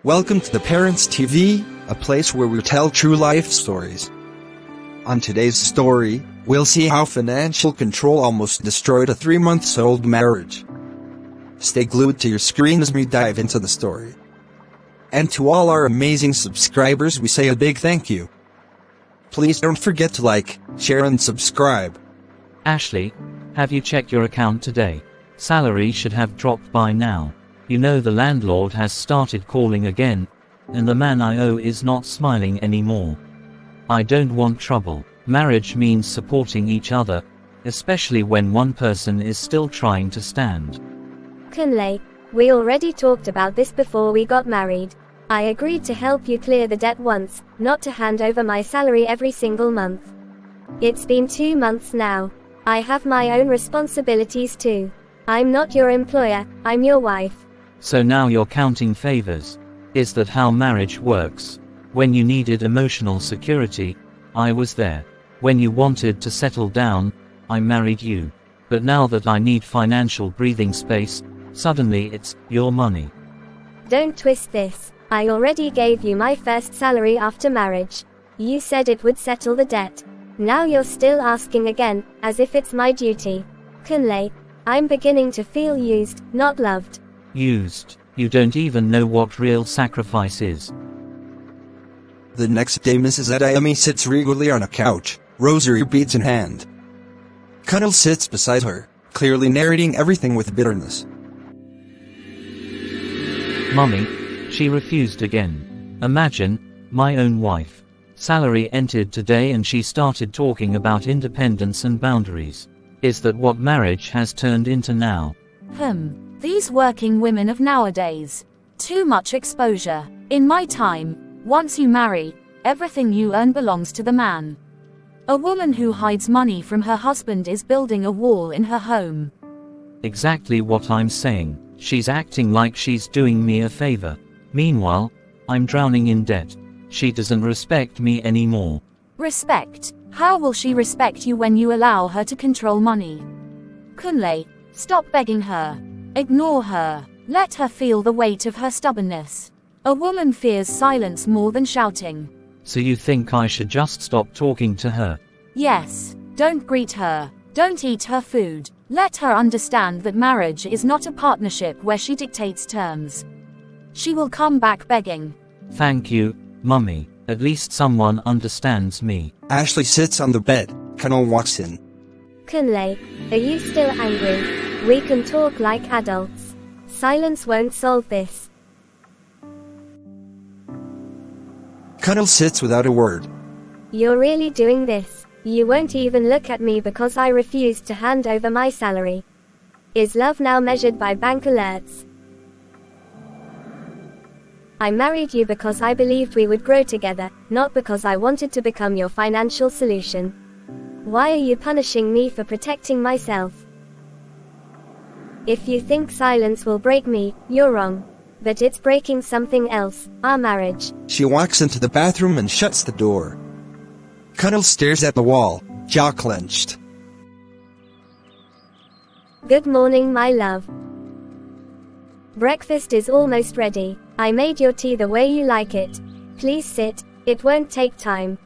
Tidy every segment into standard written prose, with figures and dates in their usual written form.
Welcome to the Parents TV, a place where we tell true life stories. On today's story, we'll see how financial control almost destroyed a 3-month-old marriage. Stay glued to your screen as we dive into the story. And to all our amazing subscribers, we say a big thank you. Please don't forget to like, share and subscribe. Ashley, have you checked your account today? Salary should have dropped by now. You know the landlord has started calling again, and the man I owe is not smiling anymore. I don't want trouble. Marriage means supporting each other, especially when one person is still trying to stand. Kunle, we already talked about this before we got married. I agreed to help you clear the debt once, not to hand over my salary every single month. It's been 2 months now. I have my own responsibilities too. I'm not your employer, I'm your wife. So now you're counting favors. Is that how marriage works? When you needed emotional security, I was there. When you wanted to settle down, I married you. But now that I need financial breathing space, suddenly it's your money. Don't twist this. I already gave you my first salary after marriage. You said it would settle the debt. Now you're still asking again, as if it's my duty. Kunle, I'm beginning to feel used, not loved. Used. You don't even know what real sacrifice is. The next day, Mrs. Adayami sits regally on a couch, rosary beads in hand. Kunle sits beside her, clearly narrating everything with bitterness. Mummy, she refused again. Imagine, my own wife. Salary entered today and she started talking about independence and boundaries. Is that what marriage has turned into now? These working women of nowadays. Too much exposure. In my time, once you marry, everything you earn belongs to the man. A woman who hides money from her husband is building a wall in her home. Exactly what I'm saying. She's acting like she's doing me a favor. Meanwhile, I'm drowning in debt. She doesn't respect me anymore. Respect? How will she respect you when you allow her to control money? Kunle, stop begging her. Ignore her. Let her feel the weight of her stubbornness. A woman fears silence more than shouting. So you think I should just stop talking to her? Yes. Don't greet her. Don't eat her food. Let her understand that marriage is not a partnership where she dictates terms. She will come back begging. Thank you, Mummy. At least someone understands me. Ashley sits on the bed. Kunle walks in. Kunle, are you still angry? We can talk like adults. Silence won't solve this. Kunle sits without a word. You're really doing this? You won't even look at me because I refused to hand over my salary. Is love now measured by bank alerts? I married you because I believed we would grow together, not because I wanted to become your financial solution. Why are you punishing me for protecting myself? If you think silence will break me, you're wrong. But it's breaking something else, our marriage. She walks into the bathroom and shuts the door. Kunle stares at the wall, jaw clenched. Good morning, my love. Breakfast is almost ready. I made your tea the way you like it. Please sit, it won't take time.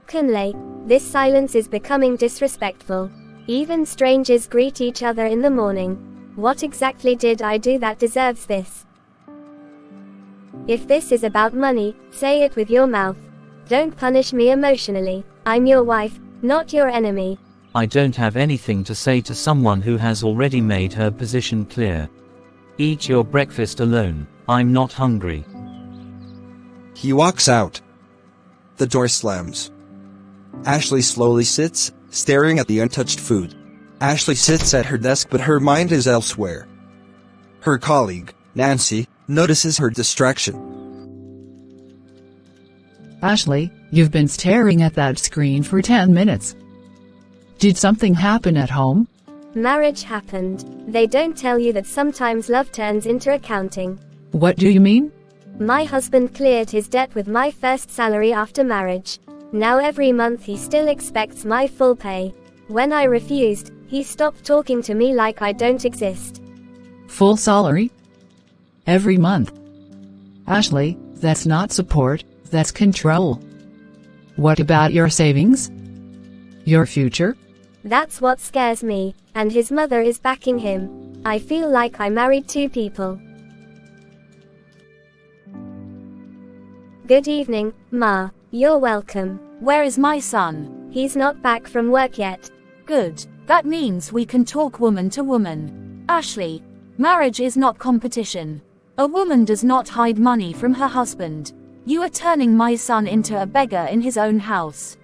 Kunle, this silence is becoming disrespectful. Even strangers greet each other in the morning. What exactly did I do that deserves this? If this is about money, say it with your mouth. Don't punish me emotionally. I'm your wife, not your enemy. I don't have anything to say to someone who has already made her position clear. Eat your breakfast alone. I'm not hungry. He walks out. The door slams. Ashley slowly sits, staring at the untouched food. Ashley sits at her desk but her mind is elsewhere. Her colleague, Nancy, notices her distraction. Ashley, you've been staring at that screen for 10 minutes. Did something happen at home? Marriage happened. They don't tell you that sometimes love turns into accounting. What do you mean? My husband cleared his debt with my first salary after marriage. Now every month he still expects my full pay. When I refused, he stopped talking to me like I don't exist. Full salary? Every month? Ashley, that's not support, that's control. What about your savings? Your future? That's what scares me, and his mother is backing him. I feel like I married two people. Good evening, Ma. You're welcome. Where is my son? He's not back from work yet. Good. That means we can talk woman to woman. Ashley, marriage is not competition. A woman does not hide money from her husband. You are turning my son into a beggar in his own house.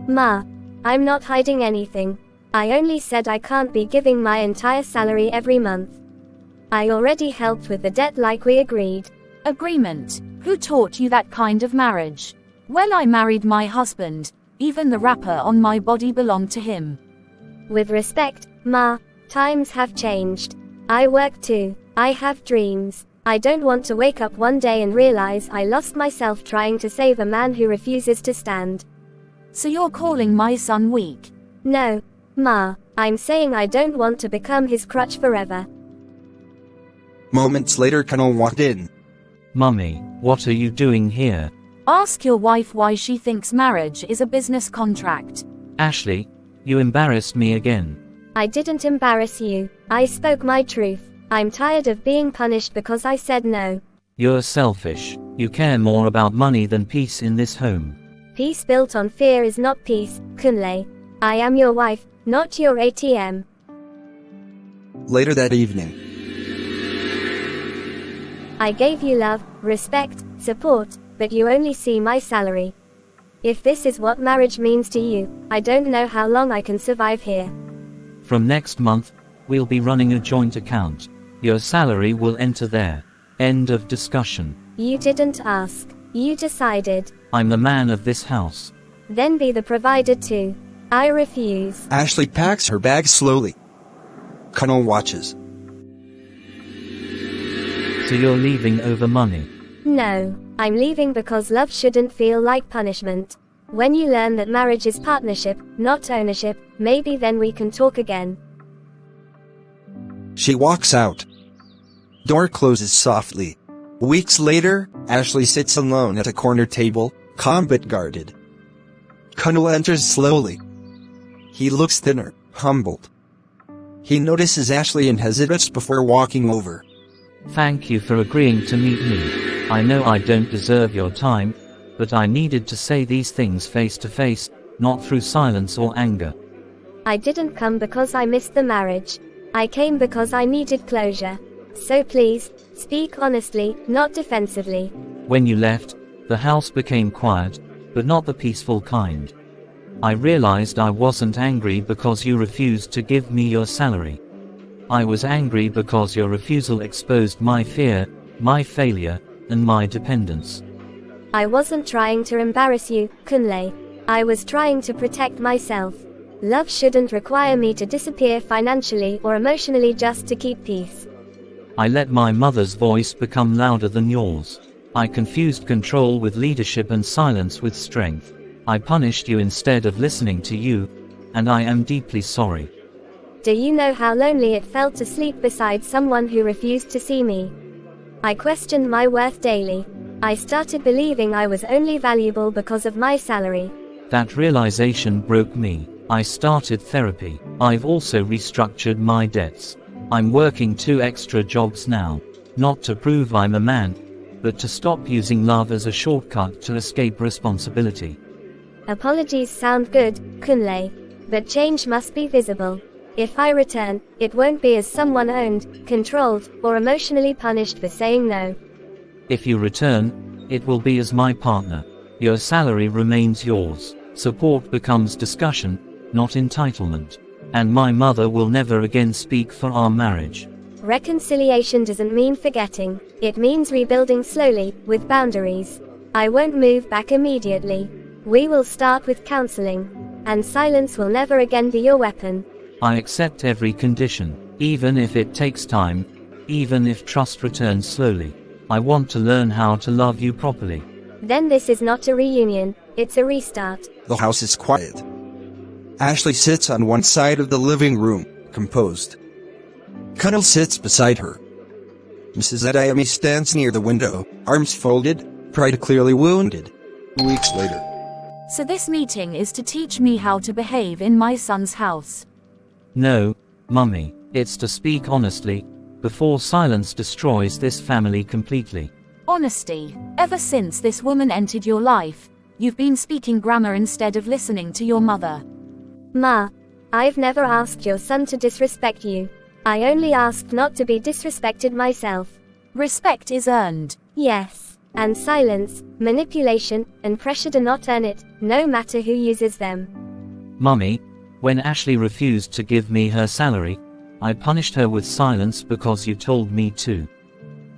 Ma, I'm not hiding anything. I only said I can't be giving my entire salary every month. I already helped with the debt like we agreed. Agreement? Who taught you that kind of marriage? When I married my husband, even the wrapper on my body belonged to him. With respect, Ma, times have changed. I work too. I have dreams. I don't want to wake up one day and realize I lost myself trying to save a man who refuses to stand. So you're calling my son weak? No, Ma, I'm saying I don't want to become his crutch forever. Moments later, Kunle walked in. Mummy, what are you doing here? Ask your wife why she thinks marriage is a business contract. Ashley, you embarrassed me again. I didn't embarrass you. I spoke my truth. I'm tired of being punished because I said no. You're selfish. You care more about money than peace in this home. Peace built on fear is not peace, Kunle. I am your wife, not your ATM. Later that evening. I gave you love, respect, support, but you only see my salary. If this is what marriage means to you, I don't know how long I can survive here. From next month, we'll be running a joint account. Your salary will enter there. End of discussion. You didn't ask. You decided. I'm the man of this house. Then be the provider too. I refuse. Ashley packs her bag slowly. Kunle watches. So you're leaving over money? No, I'm leaving because love shouldn't feel like punishment. When you learn that marriage is partnership, not ownership, maybe then we can talk again. She walks out. Door closes softly. Weeks later, Ashley sits alone at a corner table, calm but guarded. Kunle enters slowly. He looks thinner, humbled. He notices Ashley and hesitates before walking over. Thank you for agreeing to meet me. I know I don't deserve your time, but I needed to say these things face to face, not through silence or anger. I didn't come because I missed the marriage. I came because I needed closure. So please, speak honestly, not defensively. When you left, the house became quiet, but not the peaceful kind. I realized I wasn't angry because you refused to give me your salary. I was angry because your refusal exposed my fear, my failure, and my dependence. I wasn't trying to embarrass you, Kunle. I was trying to protect myself. Love shouldn't require me to disappear financially or emotionally just to keep peace. I let my mother's voice become louder than yours. I confused control with leadership and silence with strength. I punished you instead of listening to you, and I am deeply sorry. Do you know how lonely it felt to sleep beside someone who refused to see me? I questioned my worth daily. I started believing I was only valuable because of my salary. That realization broke me. I started therapy. I've also restructured my debts. I'm working 2 extra jobs now. Not to prove I'm a man, but to stop using love as a shortcut to escape responsibility. Apologies sound good, Kunle. But change must be visible. If I return, it won't be as someone owned, controlled, or emotionally punished for saying no. If you return, it will be as my partner. Your salary remains yours. Support becomes discussion, not entitlement. And my mother will never again speak for our marriage. Reconciliation doesn't mean forgetting. It means rebuilding slowly, with boundaries. I won't move back immediately. We will start with counseling. And silence will never again be your weapon. I accept every condition, even if it takes time, even if trust returns slowly. I want to learn how to love you properly. Then this is not a reunion, it's a restart. The house is quiet. Ashley sits on one side of the living room, composed. Kunle sits beside her. Mrs. Adayami stands near the window, arms folded, pride clearly wounded. Weeks later. So this meeting is to teach me how to behave in my son's house. No, Mummy, it's to speak honestly, before silence destroys this family completely. Honesty. Ever since this woman entered your life, you've been speaking grammar instead of listening to your mother. Ma, I've never asked your son to disrespect you. I only asked not to be disrespected myself. Respect is earned. Yes, and silence, manipulation, and pressure do not earn it, no matter who uses them. Mummy, when Ashley refused to give me her salary, I punished her with silence because you told me to.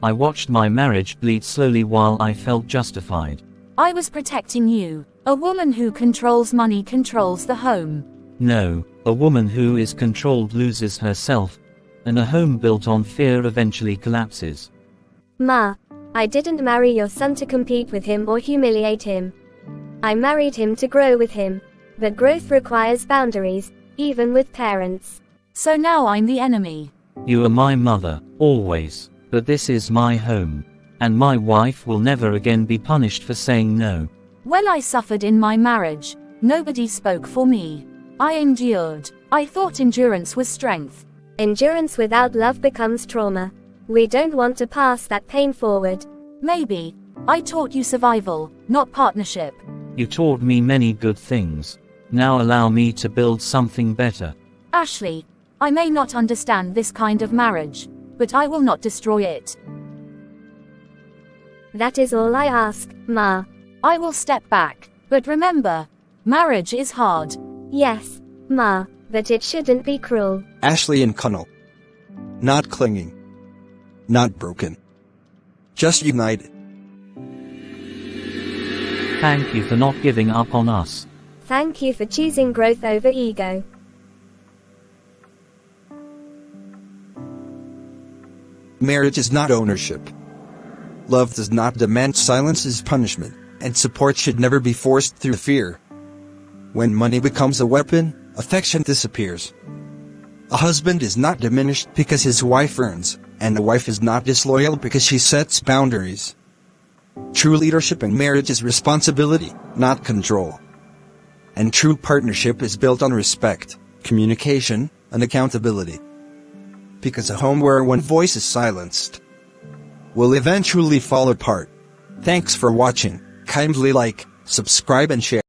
I watched my marriage bleed slowly while I felt justified. I was protecting you. A woman who controls money controls the home. No, a woman who is controlled loses herself, and a home built on fear eventually collapses. Ma, I didn't marry your son to compete with him or humiliate him. I married him to grow with him. But growth requires boundaries, even with parents. So now I'm the enemy. You are my mother, always, but this is my home, and my wife will never again be punished for saying no. When I suffered in my marriage, nobody spoke for me. I endured. I thought endurance was strength. Endurance without love becomes trauma. We don't want to pass that pain forward. Maybe. I taught you survival, not partnership. You taught me many good things. Now allow me to build something better. Ashley, I may not understand this kind of marriage, but I will not destroy it. That is all I ask, Ma. I will step back, but remember, marriage is hard. Yes, Ma, but it shouldn't be cruel. Ashley and Kunle. Not clinging. Not broken. Just united. Thank you for not giving up on us. Thank you for choosing growth over ego. Marriage is not ownership. Love does not demand silence as punishment, and support should never be forced through fear. When money becomes a weapon, affection disappears. A husband is not diminished because his wife earns, and a wife is not disloyal because she sets boundaries. True leadership in marriage is responsibility, not control. And true partnership is built on respect, communication, and accountability. Because a home where one voice is silenced will eventually fall apart. Thanks for watching. Kindly like, subscribe and share.